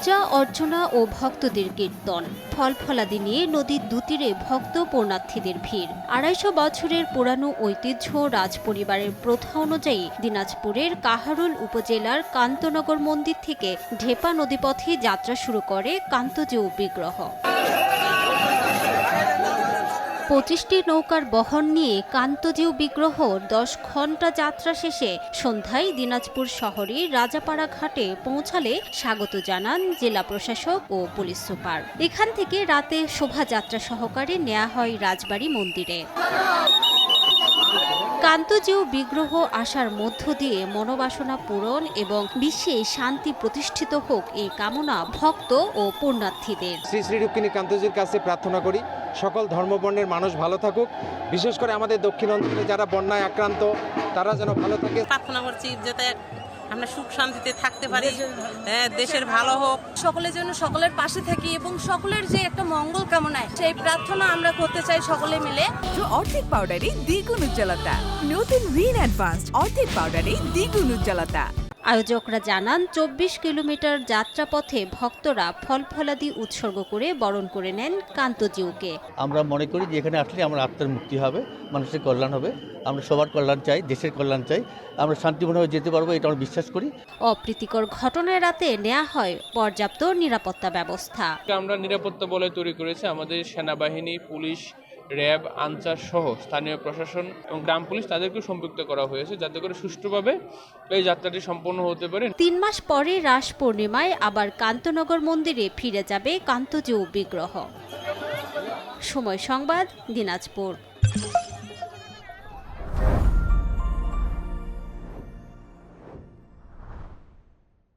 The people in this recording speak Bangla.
পূজা অর্চনা ও ভক্তদের কীর্তন, ফল ফলাদি নিয়ে নদীর দুতীরে ভক্ত পুণ্যার্থীদের ভিড়। ২৫০ বছরের পুরানো ঐতিহ্য রাজপরিবারের প্রথা অনুযায়ী দিনাজপুরের কাহারোল উপজেলার কান্তনগর মন্দির থেকে ঢেপা নদীপথে যাত্রা শুরু করে কান্তজীউ বিগ্রহ। ২৫টি নৌকার বহর নিয়ে কান্তজীউ বিগ্রহ ১০ ঘণ্টা যাত্রা শেষে সন্ধ্যায় দিনাজপুর শহরের রাজাপাড়া ঘাটে পৌঁছালে স্বাগত জানান জেলা প্রশাসক ও পুলিশ সুপার। এখান থেকে রাতে শোভাযাত্রা সহকারে নেওয়া হয় রাজবাড়ী মন্দিরে। কান্তজীউ বিগ্রহ আসার মধ্য দিয়ে মনোবাসনা পূরণ এবং বিশ্বে শান্তি প্রতিষ্ঠিত হোক এই কামনা ভক্ত ও পুণ্যার্থীদের। শ্রী শ্রী রুক্মিণী কান্তজির কাছে প্রার্থনা করি সকল ধর্মবর্ণের মানুষ ভালো থাকুক, বিশেষ করে আমাদের দক্ষিণ অঞ্চলে যারা বন্যায় আক্রান্ত তারা যেন ভালো থাকে। প্রার্থনা করছি যাতে আমরা সুখ শান্তিতে থাকতে পারি, দেশের ভালো হোক, সকলের জন্য সকলের পাশে থাকি এবং সকলের যে একটা মঙ্গল কামনায় সেই প্রার্থনা আমরা করতে চাই সকলে মিলে। অর্ধেক পাউডারে দ্বিগুণ উজ্জ্বলতা, নতুন রিন অ্যাডভান্সড অর্ধেক পাউডারে দ্বিগুণ উজ্জ্বলতা। আয়োজকরা জানান ২৪ কিলোমিটার যাত্রাপথে ভক্তরা ফল ফলাদি উৎসর্গ করে বরণ করে নেন কান্তজিউকে। আমরা মনে করি যে এখানে আসলে আমার আত্মার মুক্তি হবে, মানুষের কল্যাণ হবে। আমরা সবার কল্যাণ চাই, দেশের কল্যাণ চাই, আমরা শান্তিপূর্ণভাবে যেতে পারবো এটা আমরা বিশ্বাস করি। অপ্রীতিকর ঘটনার রাতে নেওয়া হয় পর্যাপ্ত নিরাপত্তা ব্যবস্থা। আমরা নিরাপত্তা বলয় তৈরি করেছি, আমাদের সেনাবাহিনী, পুলিশ, র্যাব, আনসার সহ স্থানীয় প্রশাসন এবং গ্রাম পুলিশ তাদেরকে সম্পৃক্ত করা হয়েছে যাতে করে সুষ্ঠুভাবে এই যাত্রাটি সম্পন্ন হতে পারে। ৩ মাস পরে রাস পূর্ণিমায় আবার কান্তনগর মন্দিরে ফিরে যাবে কান্তজীউ বিগ্রহ। সময় সংবাদ, দিনাজপুর।